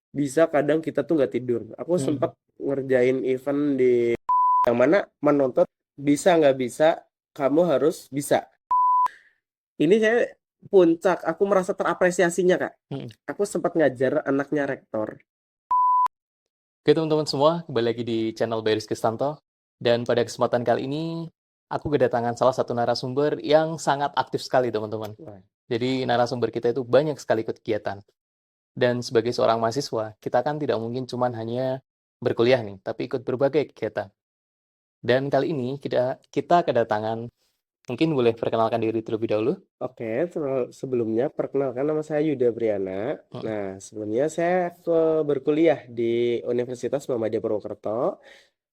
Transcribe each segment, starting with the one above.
bisa kadang kita tuh nggak tidur. Aku Mm. sempat ngerjain event di yang mana menuntut bisa nggak bisa, kamu harus bisa. Ini saya puncak, aku merasa terapresiasinya Kak. Mm. Aku sempat ngajar anaknya rektor. Oke teman-teman semua, kembali lagi di channel Baris Kristanto. Dan pada kesempatan kali ini, aku kedatangan salah satu narasumber yang sangat aktif sekali teman-teman. Wah, Jadi narasumber kita itu banyak sekali ikut kegiatan. Dan sebagai seorang mahasiswa, kita kan tidak mungkin cuman hanya berkuliah nih, tapi ikut berbagai kegiatan. Dan kali ini kita kedatangan, mungkin boleh perkenalkan diri terlebih dahulu. oke, sebelumnya perkenalkan nama saya Yuda Briana. Mm. Nah, sebelumnya saya berkuliah di Universitas Muhammadiyah Purwokerto.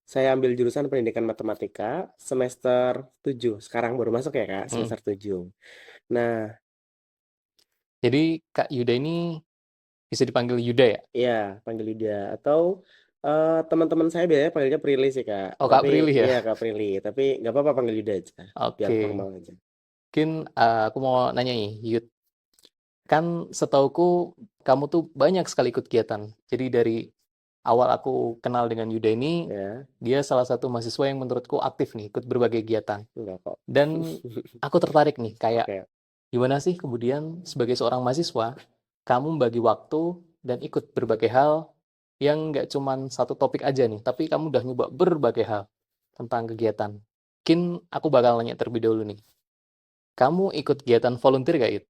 Saya ambil jurusan Pendidikan Matematika semester 7. Sekarang baru masuk ya, Kak, Mm. semester 7. Nah, Jadi Kak Yuda ini bisa dipanggil Yuda ya? ya, panggil Yuda atau teman-teman saya biasanya panggilnya Prilly sih, Kak. Oh Kak Tapi Prilly ya? iya, Kak Prilly, tapi nggak apa-apa panggil Yuda aja, biar Oke. formal aja. Mungkin aku mau nanya nih, Yud. Kan setauku kamu tuh banyak sekali ikut kegiatan. Jadi dari awal aku kenal dengan Yuda ini, Ya, dia salah satu mahasiswa yang menurutku aktif nih, ikut berbagai kegiatan. enggak kok. Dan aku tertarik nih, kayak Oke. gimana sih kemudian sebagai seorang mahasiswa, kamu bagi waktu dan ikut berbagai hal yang nggak cuman satu topik aja nih, tapi kamu udah nyoba berbagai hal tentang kegiatan. Mungkin aku bakal nanya terlebih dahulu nih. Kamu ikut kegiatan volunteer gak, Yud?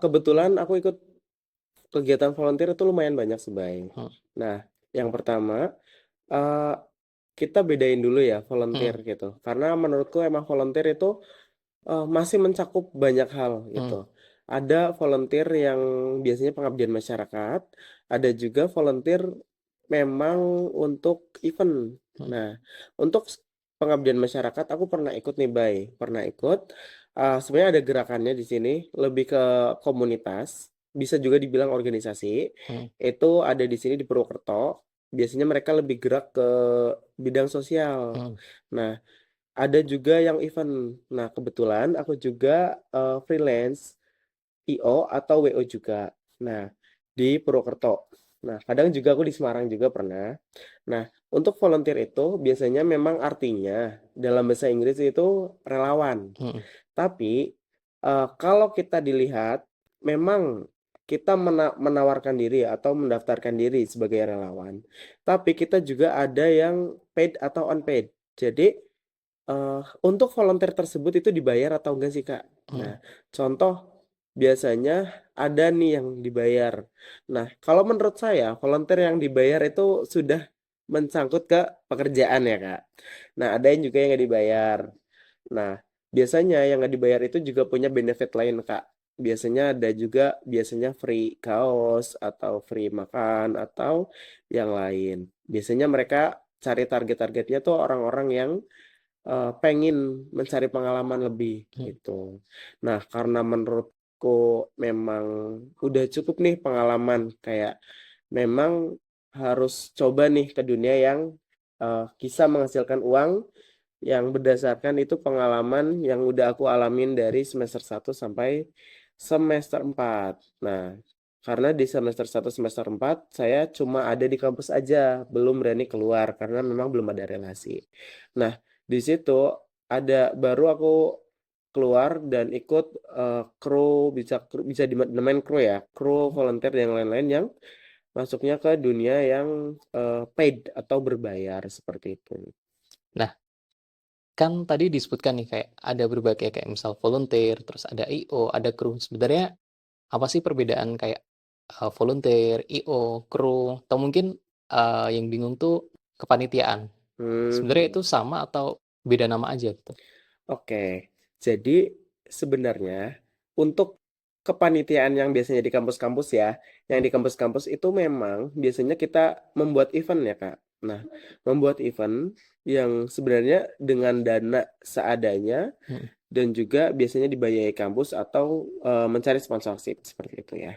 Kebetulan aku ikut kegiatan volunteer itu lumayan banyak sih, Bay. Hmm. Nah, yang pertama, eh, kita bedain dulu ya volunteer Hmm. gitu. Karena menurutku emang volunteer itu masih mencakup banyak hal gitu. Hmm. Ada volunteer yang biasanya pengabdian masyarakat, ada juga volunteer memang untuk event. Hmm. Nah, untuk pengabdian masyarakat aku pernah ikut nih, Bay. Pernah ikut. Sebenarnya ada gerakannya di sini, lebih ke komunitas, bisa juga dibilang organisasi. Hmm. Itu ada di sini di Purwokerto. Biasanya mereka lebih gerak ke bidang sosial. Hmm. Nah, ada juga yang event. Nah, kebetulan aku juga freelance IO atau WO juga. Nah, di Purwokerto. Nah, kadang juga aku di Semarang juga pernah. Nah, untuk volunteer itu biasanya memang artinya dalam bahasa Inggris itu relawan. Hmm. Tapi kalau kita dilihat, memang kita menawarkan diri atau mendaftarkan diri sebagai relawan. Tapi kita juga ada yang paid atau unpaid. Jadi untuk volunteer tersebut itu dibayar atau enggak sih, Kak? Hmm. Nah, contoh biasanya ada nih yang dibayar. Nah, kalau menurut saya volunteer yang dibayar itu sudah mencangkut ke pekerjaan ya, Kak. Nah, ada yang juga yang nggak dibayar. Nah, biasanya yang nggak dibayar itu juga punya benefit lain, Kak. Biasanya ada juga biasanya free kaos atau free makan atau yang lain. Biasanya mereka cari target-targetnya tuh orang-orang yang pengen mencari pengalaman lebih Hmm. gitu. Nah, karena menurutku memang udah cukup nih pengalaman kayak memang harus coba nih ke dunia yang bisa menghasilkan uang yang berdasarkan itu pengalaman yang udah aku alamin dari semester 1 sampai semester 4. Nah, karena di semester 1 semester 4 saya cuma ada di kampus aja, belum berani keluar karena memang belum ada relasi. Nah, di situ ada baru aku keluar dan ikut kru bisa dinamain kru ya, kru volunteer dan lain-lain yang masuknya ke dunia yang paid atau berbayar seperti itu. Nah, kan tadi disebutkan nih kayak ada berbagai kayak misal volunteer, terus ada IO, ada kru. Sebenarnya apa sih perbedaan kayak volunteer, IO, kru, atau mungkin yang bingung tuh kepanitiaan. Sebenarnya Hmm. itu sama atau beda nama aja gitu. Oke, jadi sebenarnya untuk kepanitiaan yang biasanya di kampus-kampus ya, yang Hmm. di kampus-kampus itu memang biasanya kita membuat event ya, Kak. Nah, membuat event yang sebenarnya dengan dana seadanya Hmm. dan juga biasanya dibiayai kampus atau mencari sponsorship seperti itu ya.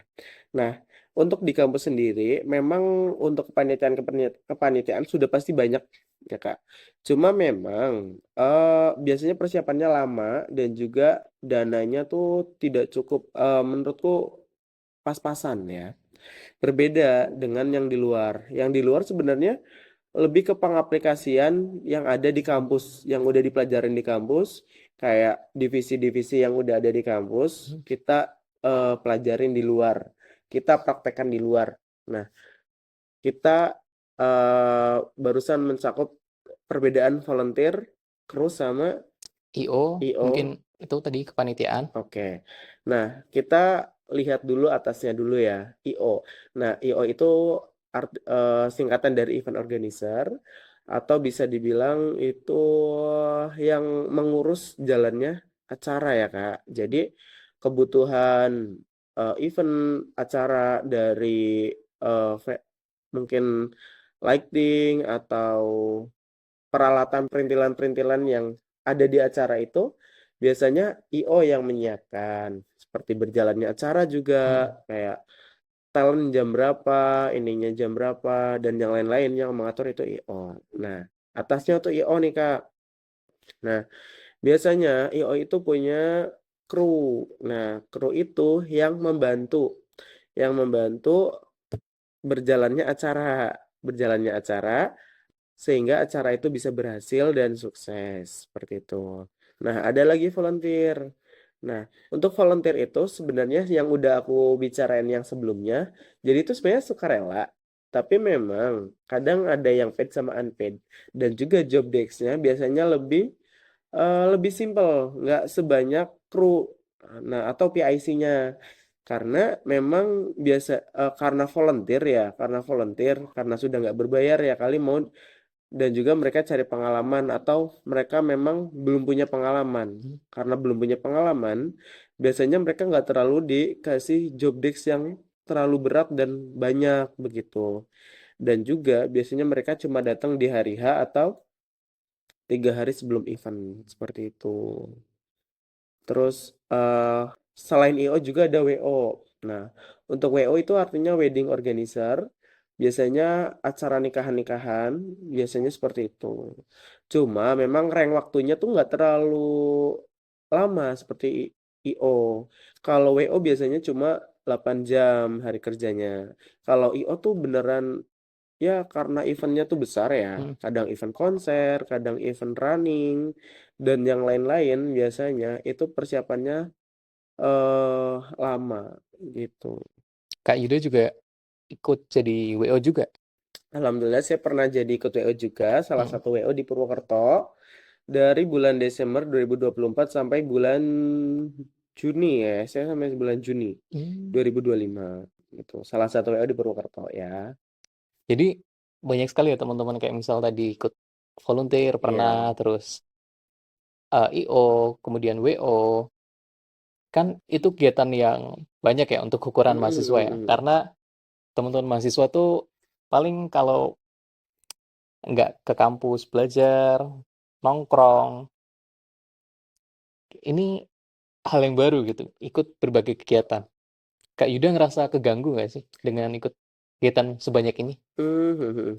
Nah, untuk di kampus sendiri, memang untuk kepanitiaan sudah pasti banyak ya Kak. Cuma memang biasanya persiapannya lama dan juga dananya tuh tidak cukup menurutku pas-pasan ya. Berbeda dengan yang di luar. Yang di luar sebenarnya lebih ke pengaplikasian yang ada di kampus, yang udah dipelajarin di kampus, kayak divisi-divisi yang udah ada di kampus, Hmm. kita pelajarin di luar, kita praktekkan di luar. Nah, kita barusan mencakup perbedaan volunteer, crew sama IO mungkin IO. itu tadi kepanitiaan. Oke. Nah, kita lihat dulu atasnya dulu ya, IO. Nah, IO itu singkatan dari event organizer atau bisa dibilang itu yang mengurus jalannya acara ya, Kak. Jadi kebutuhan event acara dari mungkin lighting atau peralatan perintilan-perintilan yang ada di acara itu biasanya IO yang menyiapkan. Seperti berjalannya acara juga, Hmm. kayak talent jam berapa, ininya jam berapa, dan yang lain-lain yang mengatur itu IO. Nah, atasnya tuh IO nih, Kak. Nah, biasanya IO itu punya kru. Nah, kru itu yang membantu berjalannya acara sehingga acara itu bisa berhasil dan sukses seperti itu. Nah, ada lagi volunteer. Nah, untuk volunteer itu sebenarnya yang udah aku bicarain yang sebelumnya, jadi itu sebenarnya sukarela. Tapi memang kadang ada yang paid sama unpaid dan juga job desk-nya biasanya lebih simple, nggak sebanyak kru. Nah, atau PIC-nya. Karena memang karena sudah nggak berbayar ya kali mau, dan juga mereka cari pengalaman atau mereka memang belum punya pengalaman. Hmm. Karena belum punya pengalaman, biasanya mereka nggak terlalu dikasih job desk yang terlalu berat dan banyak begitu. Dan juga biasanya mereka cuma datang di hari H atau 3 hari sebelum event seperti itu. Terus selain IO juga ada WO. Nah, untuk WO itu artinya wedding organizer. Biasanya acara nikahan-nikahan, biasanya seperti itu. Cuma memang rank waktunya tuh nggak terlalu lama seperti IO. Kalau WO biasanya cuma 8 jam hari kerjanya. Kalau IO tuh beneran ya karena eventnya tuh besar ya. Hmm. Kadang event konser, kadang event running, dan yang lain-lain biasanya itu persiapannya eh lama gitu. Kak Yuda juga ikut jadi WO juga. Alhamdulillah saya pernah jadi ikut WO juga, salah Hmm. satu WO di Purwokerto dari bulan Desember 2024 sampai bulan Juni ya. Saya sampai bulan Juni Hmm. 2025 gitu. Salah satu WO di Purwokerto ya. Jadi banyak sekali ya teman-teman kayak misal tadi ikut volunteer pernah, Iya. terus IO, kemudian WO. Kan itu kegiatan yang banyak ya untuk ukuran Mm, mahasiswa mm, ya. mm. Karena teman-teman mahasiswa tuh paling kalau nggak ke kampus belajar, nongkrong, ini hal yang baru gitu, ikut berbagai kegiatan. Kak Yuda ngerasa keganggu nggak sih dengan ikut kegiatan sebanyak ini? Hmm, hmm, hmm.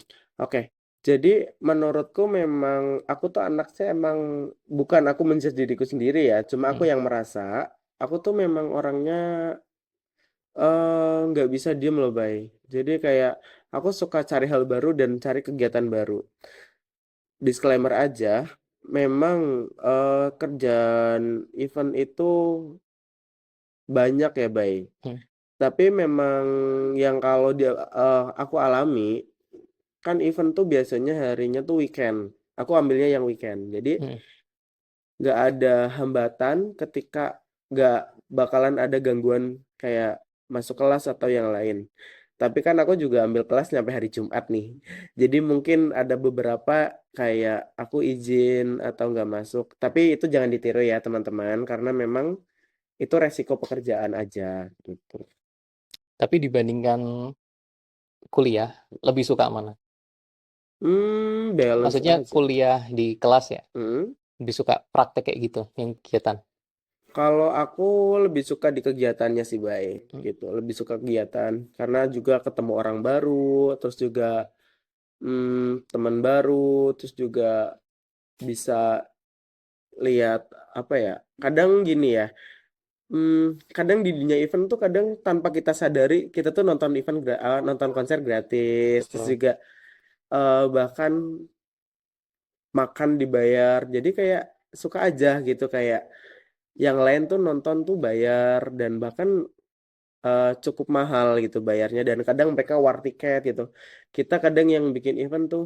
Oke, jadi menurutku memang aku tuh anaknya emang bukan aku menjudge diriku sendiri ya, cuma aku Hmm. yang merasa aku tuh memang orangnya nggak bisa diem loh, Bay. Jadi kayak aku suka cari hal baru dan cari kegiatan baru. Disclaimer aja, memang kerjaan event itu banyak ya, Bay. Hmm. Tapi memang yang kalau aku alami kan event tuh biasanya harinya tuh weekend. Aku ambilnya yang weekend. Jadi Hmm. nggak ada hambatan ketika nggak bakalan ada gangguan kayak masuk kelas atau yang lain. Tapi kan aku juga ambil kelas sampai hari Jumat nih. Jadi mungkin ada beberapa kayak aku izin atau nggak masuk. Tapi itu jangan ditiru ya teman-teman, karena memang itu resiko pekerjaan aja gitu. Tapi dibandingkan kuliah, lebih suka mana? Balance Maksudnya aja. kuliah di kelas ya, Hmm. lebih suka praktek kayak gitu, yang kegiatan. Kalau aku lebih suka di kegiatannya sih, baik Hmm. gitu. Lebih suka kegiatan karena juga ketemu orang baru, terus juga teman baru, terus juga bisa lihat apa ya. Kadang gini ya, Kadang di dunia event tuh kadang tanpa kita sadari kita tuh nonton konser gratis, terus Betul. juga bahkan makan dibayar. Jadi kayak suka aja gitu kayak yang lain tuh nonton tuh bayar dan bahkan cukup mahal gitu bayarnya dan kadang mereka war tiket gitu. Kita kadang yang bikin event tuh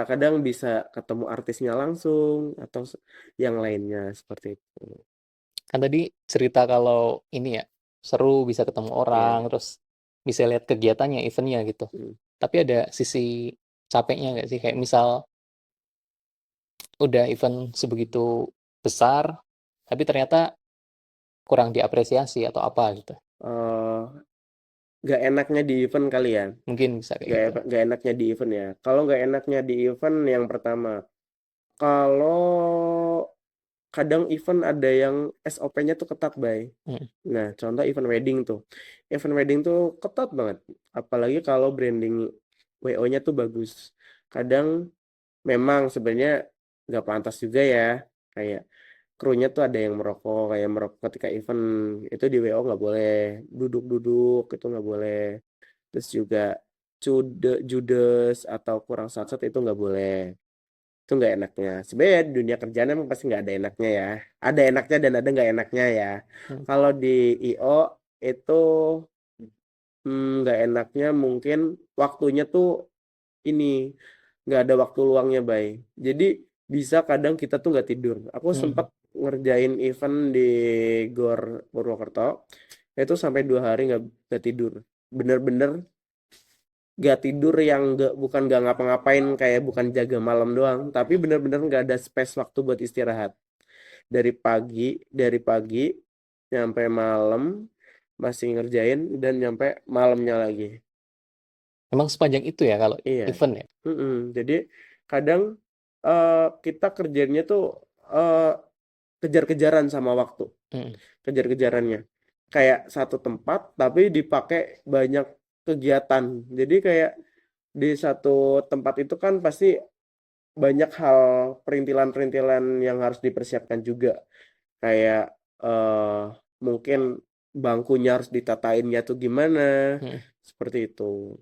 kadang bisa ketemu artisnya langsung atau yang lainnya seperti itu. Kan tadi cerita kalau ini ya, seru bisa ketemu Iya. orang, terus bisa lihat kegiatannya, eventnya gitu. Hmm. Tapi ada sisi capeknya nggak sih? Kayak misal udah event sebegitu besar, tapi ternyata kurang diapresiasi atau apa gitu. Eh, Gak enaknya di event kali ya. Mungkin bisa kayak gitu. Gak enaknya di event ya. Kalau gak enaknya di event yang pertama, kalau kadang event ada yang SOP-nya tuh ketat, Bay. Mm, Nah, contoh event wedding tuh. Event wedding tuh ketat banget. Apalagi kalau branding WO-nya tuh bagus. Kadang memang sebenarnya nggak pantas juga ya. Kayak krunya tuh ada yang merokok, kayak merokok ketika event itu di WO nggak boleh. Duduk-duduk itu nggak boleh. Terus juga judes atau kurang sat itu nggak boleh. Itu nggak enaknya. Sebenarnya dunia kerjaan emang pasti nggak ada enaknya ya. Ada enaknya dan ada nggak enaknya ya. mm, Kalau di IO itu nggak enaknya mungkin waktunya tuh ini nggak ada waktu luangnya, Bay. Jadi bisa kadang kita tuh nggak tidur. Aku sempat mm. ngerjain event di Gor Purwokerto itu sampai 2 hari nggak tidur. Bener-bener nggak tidur yang bukan nggak ngapa-ngapain kayak bukan jaga malam doang, tapi bener-bener nggak ada space waktu buat istirahat. Dari pagi nyampe malam masih ngerjain dan nyampe malamnya lagi. Emang sepanjang itu ya kalau Iya. event ya? Jadi kadang kita kerjanya tuh eh, kejar-kejaran sama waktu, Mm, kejar-kejarannya. Kayak satu tempat tapi dipakai banyak kegiatan. Jadi kayak di satu tempat itu kan pasti banyak hal perintilan-perintilan yang harus dipersiapkan juga. Kayak eh mungkin bangkunya harus ditatainnya tuh gimana, mm. seperti itu.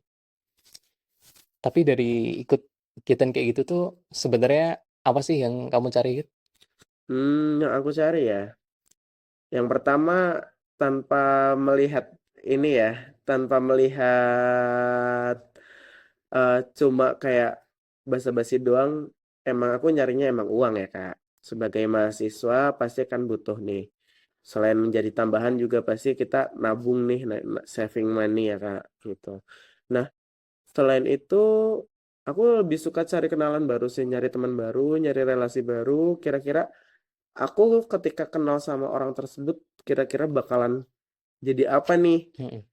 Tapi dari ikut kegiatan kayak gitu tuh sebenarnya apa sih yang kamu cari gitu? Yang aku cari ya. Yang pertama tanpa melihat ini ya, tanpa melihat cuma kayak basa-basi doang, emang aku nyarinya emang uang ya, Kak. Sebagai mahasiswa pasti kan butuh nih. Selain menjadi tambahan juga pasti kita nabung nih, saving money ya, Kak, gitu. Nah, selain itu aku lebih suka cari kenalan baru sih, nyari teman baru, nyari relasi baru, kira-kira aku ketika kenal sama orang tersebut kira-kira bakalan jadi apa nih? Mm,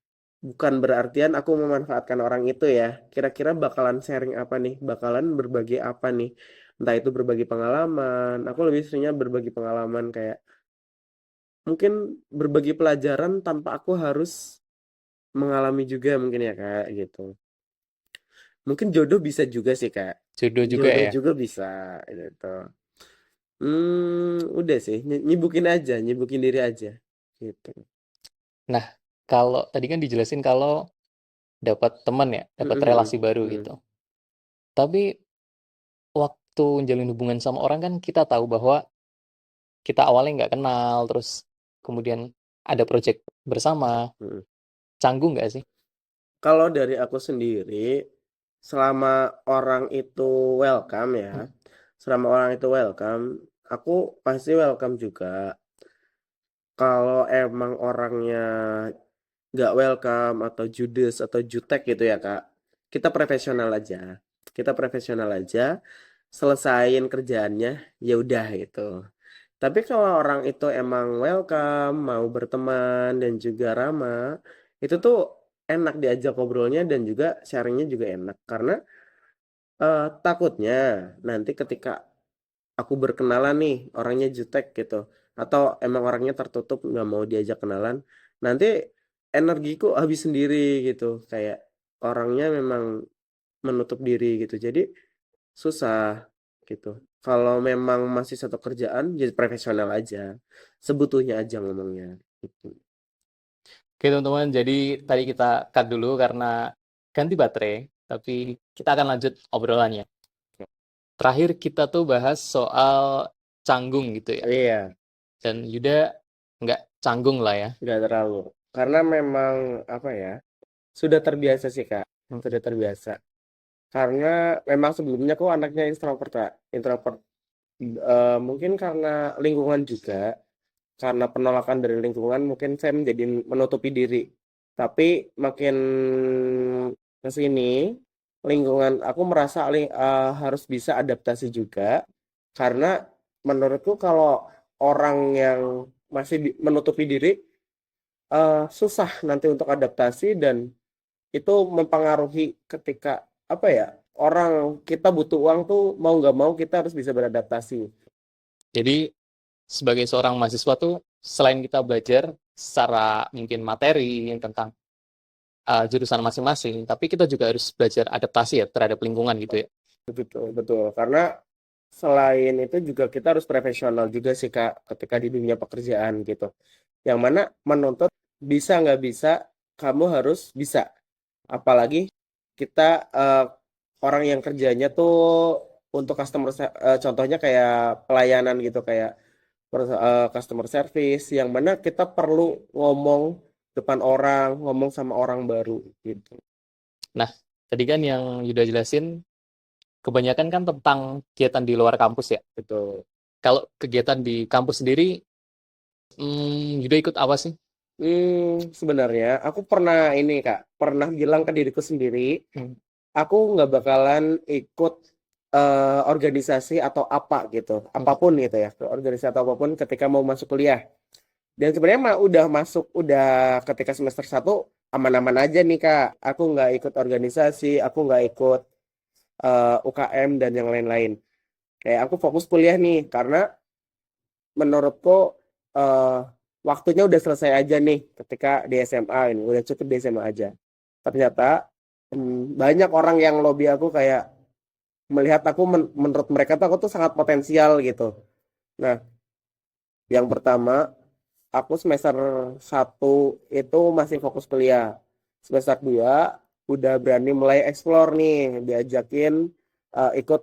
Bukan berartian aku memanfaatkan orang itu ya. Kira-kira bakalan sharing apa nih? Bakalan berbagi apa nih? Entah itu berbagi pengalaman. Aku lebih seringnya berbagi pengalaman kayak mungkin berbagi pelajaran tanpa aku harus mengalami juga mungkin ya Kak gitu. Mungkin jodoh bisa juga sih Kak. jodoh juga Jodoh ya. juga bisa gitu. Udah sih, nyibukin aja, nyibukin diri aja gitu. Nah, kalau tadi kan dijelasin kalau dapat teman ya, dapat Mm-mm, relasi mm-mm, baru mm. gitu. Tapi waktu menjalin hubungan sama orang kan kita tahu bahwa kita awalnya nggak kenal, terus kemudian ada project bersama. Mm. Canggung nggak sih? Kalau dari aku sendiri, selama orang itu welcome ya, Hmm, selama orang itu welcome, aku pasti welcome juga. Kalau emang orangnya nggak welcome atau judes atau jutek gitu ya Kak, kita profesional aja. Kita profesional aja, selesain kerjaannya, ya udah gitu. Tapi kalau orang itu emang welcome, mau berteman dan juga ramah, itu tuh enak diajak ngobrolnya dan juga sharingnya juga enak. Karena takutnya nanti ketika aku berkenalan nih, orangnya jutek gitu, atau emang orangnya tertutup nggak mau diajak kenalan, nanti energiku habis sendiri gitu. Kayak orangnya memang menutup diri gitu. Jadi susah gitu. Kalau memang masih satu kerjaan, jadi profesional aja. Sebutuhnya aja ngomongnya. Gitu. Oke teman-teman, jadi tadi kita cut dulu karena ganti baterai, tapi kita akan lanjut obrolannya. Terakhir kita tuh bahas soal canggung gitu ya. Iya, Dan Yuda nggak canggung lah ya. nggak terlalu. Karena memang apa ya, sudah terbiasa sih Kak, sudah terbiasa. Karena memang sebelumnya aku anaknya introvert Kak, introvert. Mungkin karena lingkungan juga, karena penolakan dari lingkungan, mungkin saya menjadi menutupi diri. Tapi makin ke sini, lingkungan aku merasa harus bisa adaptasi juga, karena menurutku kalau orang yang masih menutupi diri, susah nanti untuk adaptasi dan itu mempengaruhi ketika apa ya, orang kita butuh uang tuh mau nggak mau kita harus bisa beradaptasi. Jadi sebagai seorang mahasiswa tuh selain kita belajar secara mungkin materi tentang jurusan masing-masing, tapi kita juga harus belajar adaptasi ya terhadap lingkungan gitu ya. Betul, betul. Karena selain itu juga kita harus profesional juga sih Kak ketika di dunia pekerjaan gitu. Yang mana menuntut bisa nggak bisa, kamu harus bisa. Apalagi kita orang yang kerjanya tuh untuk contohnya kayak pelayanan gitu, kayak customer service, yang mana kita perlu ngomong depan orang, ngomong sama orang baru gitu. Nah, tadi kan yang Yuda jelasin, kebanyakan kan tentang kegiatan di luar kampus ya. Betul. Kalau kegiatan di kampus sendiri, Yuda ikut apa sih? Sebenarnya aku pernah ini Kak, pernah bilang ke diriku sendiri, Hmm. aku nggak bakalan ikut organisasi atau apa gitu, Hmm. apapun gitu ya, ke organisasi atau apapun ketika mau masuk kuliah. Dan sebenarnya mah udah masuk, udah ketika semester 1 aman-aman aja nih Kak. Aku nggak ikut organisasi, aku nggak ikut UKM dan yang lain-lain. Kayak aku fokus kuliah nih, karena menurutku eh waktunya udah selesai aja nih ketika di SMA ini, udah cukup di SMA aja. Ternyata banyak orang yang lobby aku, kayak melihat aku menurut mereka tuh aku tuh sangat potensial gitu. Nah, yang pertama, aku semester 1 itu masih fokus kuliah. Semester 2 udah berani mulai explore nih, diajakin ikut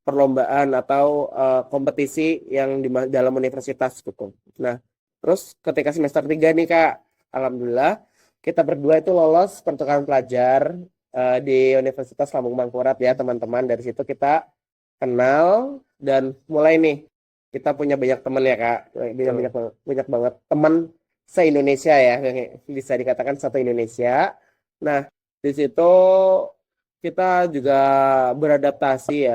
perlombaan atau kompetisi yang di dalam universitas gitu. Nah, terus ketika semester 3 nih Kak, alhamdulillah kita berdua itu lolos pertukaran pelajar di Universitas Lambung Mangkurat ya teman-teman. Dari situ kita kenal dan mulai nih kita punya banyak teman ya Kak, banyak Betul. banyak banyak banget teman se-Indonesia ya, bisa dikatakan satu Indonesia. Nah, di situ kita juga beradaptasi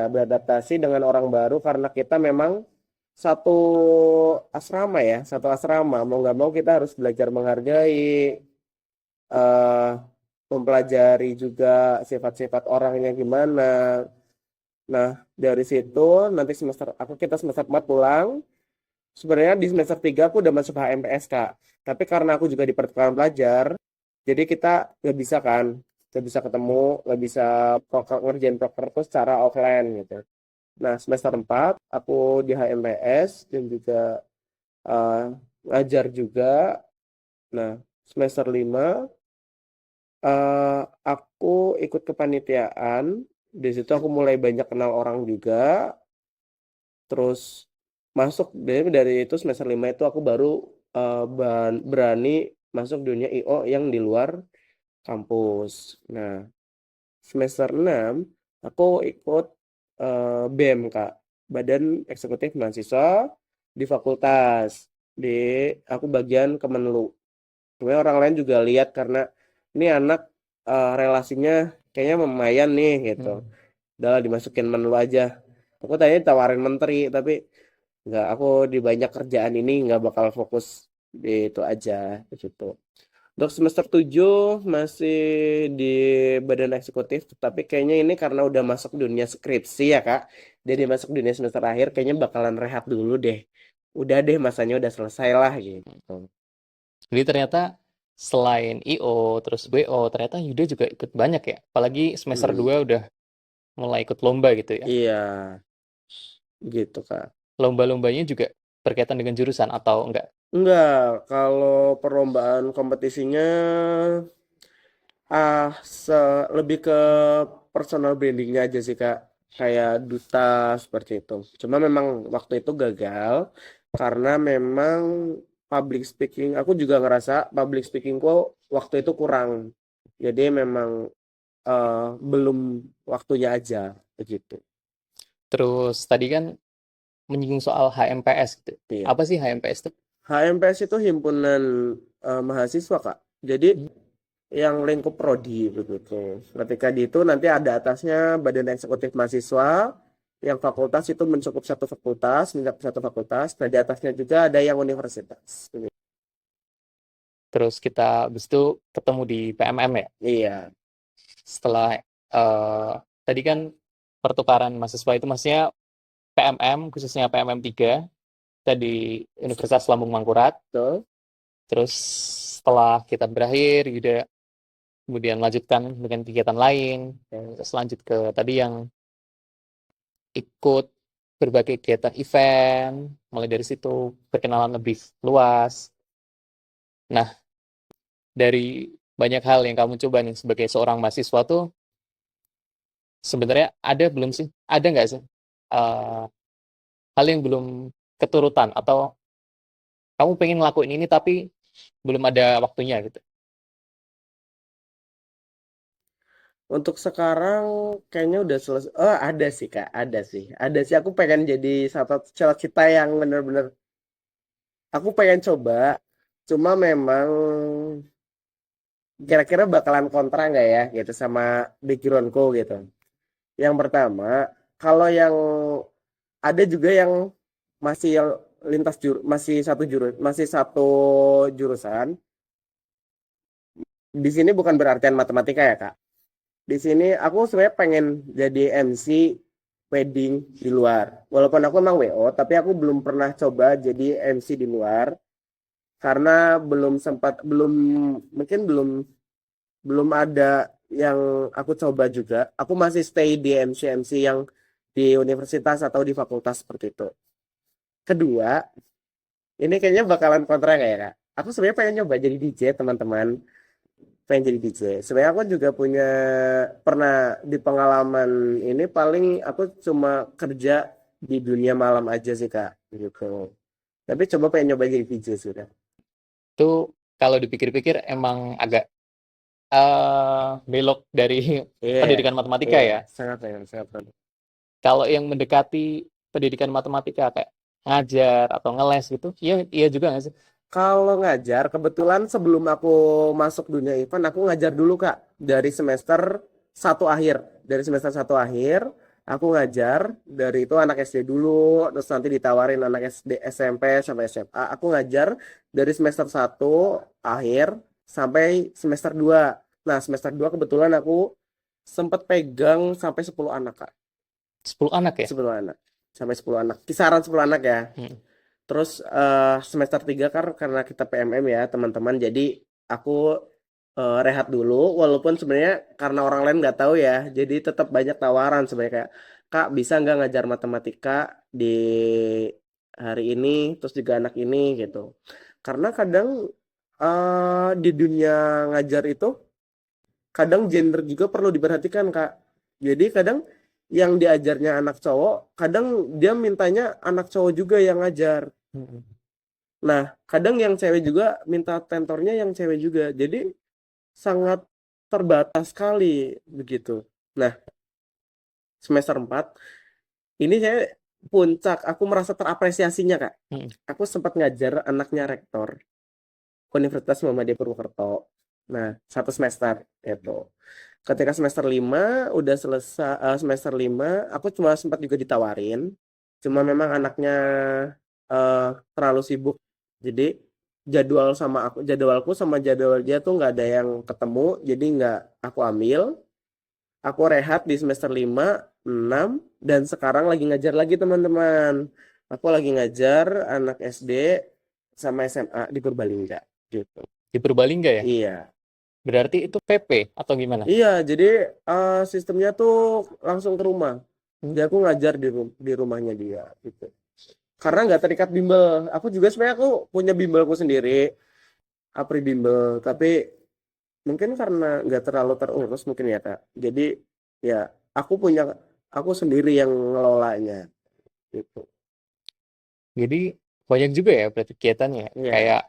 dengan orang baru, karena kita memang satu asrama ya, satu asrama. Mau nggak mau kita harus belajar menghargai, eh mempelajari juga sifat-sifat orangnya gimana. Nah, dari situ nanti kita semester 4 pulang. Sebenarnya di semester 3 aku udah masuk HMPS Kak. Tapi karena aku juga di pertukaran pelajar, jadi kita nggak bisa kan, nggak bisa ketemu, nggak bisa ngerjain prokerku secara offline gitu. Nah, semester 4 aku di HMPS dan juga eh, ngajar juga. Nah, semester 5 aku ikut kepanitiaan. Di situ aku mulai banyak kenal orang juga. Terus masuk dari itu semester 5 itu aku baru berani masuk dunia IO yang di luar kampus. Nah, semester 6 aku ikut BEM Kak, Badan Eksekutif Mahasiswa di fakultas. Di aku bagian Kemenlu. Sebenarnya orang lain juga lihat karena ini anak relasinya kayaknya lumayan nih gitu. Hmm. Udah lah, dimasukin Menlu aja. Aku tadi tawarin menteri, tapi nggak, aku di banyak kerjaan ini nggak bakal fokus di itu aja di situ. Untuk semester 7 masih di badan eksekutif, tapi kayaknya ini karena udah masuk dunia skripsi ya Kak. Jadi masuk dunia semester akhir, kayaknya bakalan rehat dulu deh. Udah deh, masanya udah selesai lah gitu. Jadi ternyata selain IO, terus BO, ternyata Yuda juga ikut banyak ya. Apalagi semester Mm, 2 udah mulai ikut lomba gitu ya. iya, gitu Kak. Lomba-lombanya juga berkaitan dengan jurusan atau enggak? Enggak, kalau perlombaan kompetisinya lebih ke personal brandingnya aja sih Kak. Kayak duta seperti itu. Cuma memang waktu itu gagal karena memang public speaking, aku juga ngerasa public speakingku waktu itu kurang. Jadi memang belum waktunya aja begitu. Terus tadi kan menyinggung soal HMPS gitu. Iya. Apa sih HMPS itu? HMPS itu himpunan mahasiswa Kak. Jadi Hmm. yang lingkup prodi begitu. Ketika di itu nanti ada atasnya Badan Eksekutif Mahasiswa, yang fakultas itu mencakup satu fakultas. Nah, di atasnya juga ada yang universitas. Terus kita habis itu ketemu di PMM ya. Iya, Setelah tadi kan pertukaran mahasiswa itu maksudnya PMM, khususnya PMM 3, kita di Universitas Lambung Mangkurat. betul. Terus setelah kita berakhir, Yuda kemudian lanjutkan dengan kegiatan lain. Terus lanjut ke tadi yang ikut berbagai kegiatan event, mulai dari situ perkenalan lebih luas. Nah, dari banyak hal yang kamu coba nih sebagai seorang mahasiswa tuh sebenarnya ada belum sih? Ada nggak sih eh, hal yang belum keturutan atau kamu pengen ngelakuin ini tapi belum ada waktunya gitu? Untuk sekarang kayaknya udah selesai. Oh, ada sih Kak, ada sih. Ada sih aku pengen jadi satu cita yang bener-bener aku pengen coba. Cuma memang kira-kira bakalan kontra nggak ya gitu sama backgroundku gitu. Yang pertama, kalau yang ada juga yang masih masih satu jurusan. Di sini bukan berartian matematika ya, Kak. Di sini aku sebenarnya pengen jadi MC wedding di luar. Walaupun aku emang WO, tapi aku belum pernah coba jadi MC di luar karena belum sempat mungkin belum ada yang aku coba juga. Aku masih stay di MC-MC yang di universitas atau di fakultas seperti itu. Kedua, ini kayaknya bakalan kontra nggak ya, Kak? Aku sebenarnya pengen nyoba jadi DJ, teman-teman. Pengen jadi DJ. Sebenarnya aku juga pernah di pengalaman ini paling aku cuma kerja di dunia malam aja sih, Kak. Gitu. Tapi coba pengen nyoba jadi DJ sudah. Itu kalau dipikir-pikir emang agak belok dari Iya, pendidikan matematika iya, ya. sangat pengen, sangat pengen. Kalau yang mendekati pendidikan matematika kayak ngajar atau ngeles gitu, iya iya juga nggak sih? Kalau ngajar, kebetulan sebelum aku masuk dunia event, aku ngajar dulu Kak. Dari semester satu akhir. Dari semester satu akhir, aku ngajar. Dari itu anak SD dulu, terus nanti ditawarin anak SD, SMP, sampai SMA. Aku ngajar dari semester satu akhir sampai semester 2. Nah, semester 2 kebetulan aku sempat pegang sampai 10 anak Kak. 10 anak ya? 10 anak. Sampai 10 anak. Kisaran 10 anak ya. Hmm. Terus semester 3 kan karena kita PMM ya teman-teman, jadi aku rehat dulu. Walaupun sebenarnya karena orang lain nggak tahu ya, jadi tetap banyak tawaran sebenarnya kayak Kak bisa nggak ngajar matematika di hari ini, terus juga anak ini gitu. Karena kadang di dunia ngajar itu kadang gender juga perlu diperhatikan Kak. Jadi kadang yang diajarnya anak cowok, kadang dia mintanya anak cowok juga yang ngajar. Hmm. Nah, kadang yang cewek juga minta tentornya yang cewek juga. Jadi sangat terbatas sekali begitu. Nah, semester 4 ini saya puncak, aku merasa terapresiasinya, Kak. Hmm. Aku sempat ngajar anaknya rektor Universitas Muhammadiyah Purwokerto. Nah, satu semester itu. Ketika semester 5 udah selesai semester 5 aku cuma sempat juga ditawarin. Cuma memang anaknya eh, terlalu sibuk. Jadi jadwalku sama jadwal dia tuh nggak ada yang ketemu, jadi nggak aku ambil. Aku rehat di semester 5 6 dan sekarang lagi ngajar lagi teman-teman. Aku lagi ngajar anak SD sama SMA di Purbalingga gitu. Di Purbalingga ya? Iya. Berarti itu PP atau gimana? Iya, jadi sistemnya tuh langsung ke rumah. Hmm. Jadi aku ngajar di rumahnya dia gitu. karena nggak terikat bimbel. Aku juga sebenarnya aku punya bimbelku sendiri, Apri bimbel, tapi mungkin karena nggak terlalu terurus mungkin ya Kak. Jadi ya aku punya aku sendiri yang ngelolanya gitu. Jadi banyak juga ya berarti kegiatannya ya. Iya, Kayak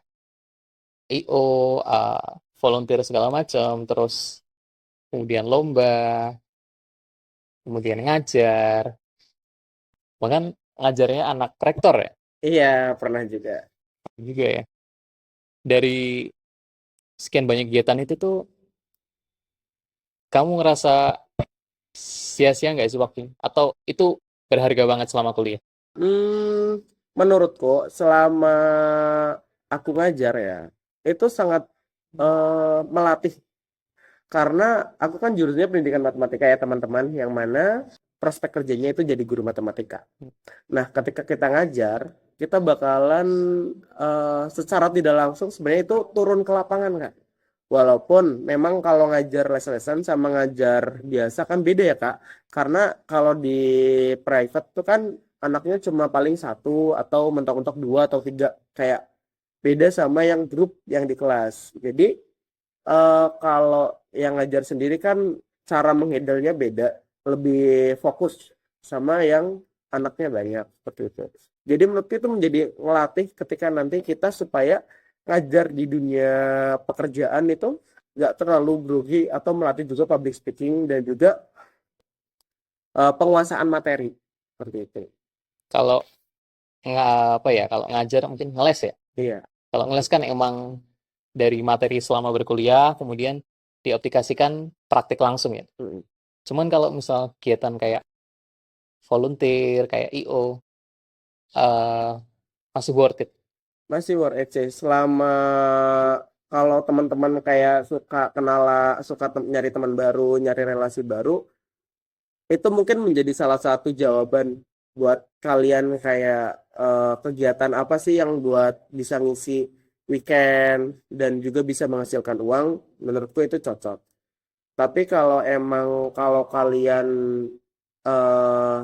IO, volunteer segala macam, terus kemudian lomba, kemudian ngajar, bahkan ngajarnya anak rektor ya iya pernah juga. juga ya. Dari sekian banyak kegiatan itu tuh, kamu ngerasa sia-sia nggak sih waktunya? Atau itu berharga banget selama kuliah? Hmm, menurutku selama aku ngajar ya itu sangat melatih karena aku kan jurusannya pendidikan matematika ya teman-teman yang mana prospek kerjanya itu jadi guru matematika. Nah, ketika kita ngajar, kita bakalan secara tidak langsung sebenarnya itu turun ke lapangan, Kak. Walaupun memang kalau ngajar les-lesan sama ngajar biasa kan beda ya, Kak. Karena kalau di private tuh kan anaknya cuma paling satu atau mentok-mentok dua atau tiga. Kayak beda sama yang grup yang di kelas. Jadi kalau yang ngajar sendiri kan cara menghandle-nya beda, lebih fokus sama yang anaknya banyak seperti itu. Jadi menurutku itu menjadi ngelatih ketika nanti kita supaya ngajar di dunia pekerjaan itu nggak terlalu grogi atau melatih juga public speaking dan juga penguasaan materi seperti itu. Kalau nggak apa ya, kalau ngajar mungkin ngeles ya. Iya. Kalau ngeles kan emang dari materi selama berkuliah, kemudian diaplikasikan praktik langsung ya. Mm. Cuman kalau misal kegiatan kayak volunteer, kayak IO, eh, masih worth it. Masih worth it sih selama kalau teman-teman kayak suka nyari teman baru, nyari relasi baru, itu mungkin menjadi salah satu jawaban buat kalian kayak kegiatan apa sih yang buat bisa ngisi weekend dan juga bisa menghasilkan uang, menurutku itu cocok. Tapi kalau kalian eh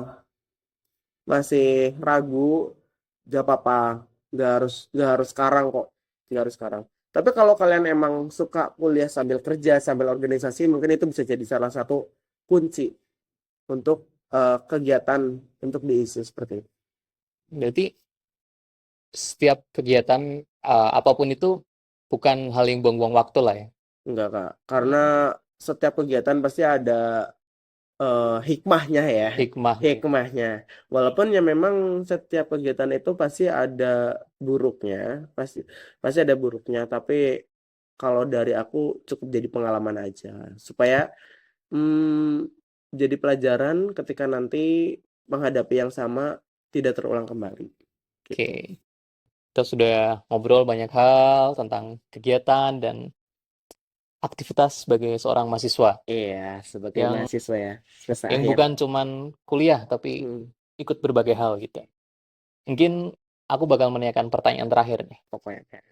masih ragu, gak apa-apa, nggak harus sekarang kok, nggak harus sekarang. Tapi kalau kalian emang suka kuliah sambil kerja, sambil organisasi, mungkin itu bisa jadi salah satu kunci untuk kegiatan untuk diisi seperti itu. Berarti setiap kegiatan apapun itu bukan hal yang buang-buang waktu lah ya. Enggak, Kak. Karena setiap kegiatan pasti ada hikmahnya ya. Hikmahnya. Hikmahnya. Walaupun ya memang setiap kegiatan itu pasti ada buruknya, pasti pasti ada buruknya, tapi kalau dari aku cukup jadi pengalaman aja supaya jadi pelajaran ketika nanti menghadapi yang sama tidak terulang kembali gitu. Oke, kita sudah ngobrol banyak hal tentang kegiatan dan aktivitas sebagai seorang mahasiswa Iya, sebagai yang mahasiswa ya, semester yang akhir. bukan cuman kuliah tapi Hmm, ikut berbagai hal gitu. Mungkin aku bakal menanyakan pertanyaan terakhir nih. pokoknya kayak.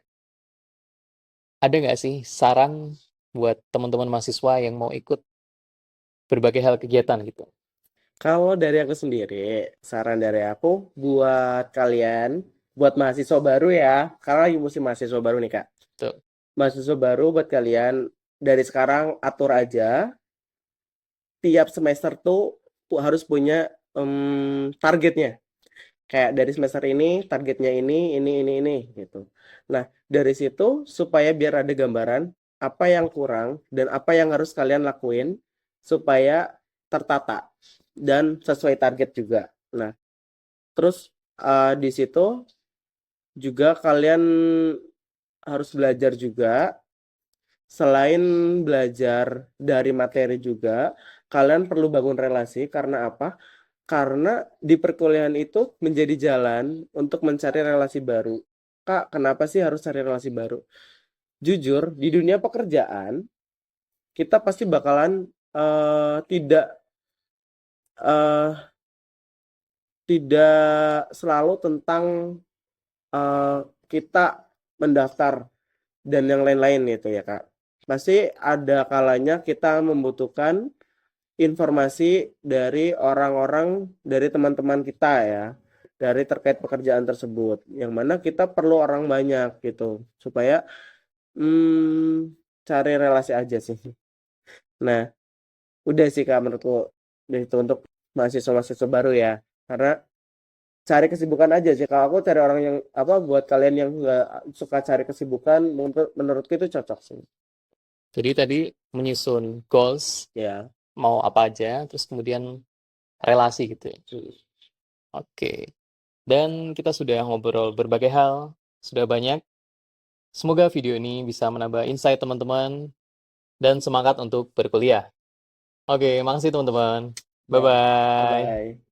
Ada nggak sih saran buat teman-teman mahasiswa yang mau ikut berbagai hal kegiatan gitu? Kalau dari aku sendiri, saran dari aku buat kalian, buat mahasiswa baru ya, karena lagi musim mahasiswa baru nih Kak. Tuh, Mahasiswa baru buat kalian, dari sekarang atur aja, tiap semester tuh harus punya targetnya. Kayak dari semester ini, targetnya ini, gitu. Nah, dari situ supaya biar ada gambaran apa yang kurang dan apa yang harus kalian lakuin supaya tertata dan sesuai target juga. Nah, terus di situ juga kalian harus belajar juga. Selain belajar dari materi juga, kalian perlu bangun relasi karena apa? Karena di perkuliahan itu menjadi jalan untuk mencari relasi baru. Kak, kenapa sih harus cari relasi baru? Jujur, di dunia pekerjaan kita pasti bakalan tidak eh, tidak selalu tentang eh, kita mendaftar dan yang lain-lain itu ya Kak. Pasti ada kalanya kita membutuhkan informasi dari orang-orang dari teman-teman kita ya. dari terkait pekerjaan tersebut. Yang mana kita perlu orang banyak gitu supaya cari relasi aja sih. Nah, udah sih Kak menurutku itu untuk mahasiswa-mahasiswa baru ya. Karena cari kesibukan aja sih. Kalau aku cari orang yang apa buat kalian yang nggak suka cari kesibukan, menurutku itu cocok sih. Jadi tadi menyusun goals, Ya. mau apa aja, terus kemudian relasi gitu ya. Oke. Dan kita sudah ngobrol berbagai hal, sudah banyak. Semoga video ini bisa menambah insight teman-teman dan semangat untuk berkuliah. Oke, makasih teman-teman. Ya. Bye-bye. Bye-bye.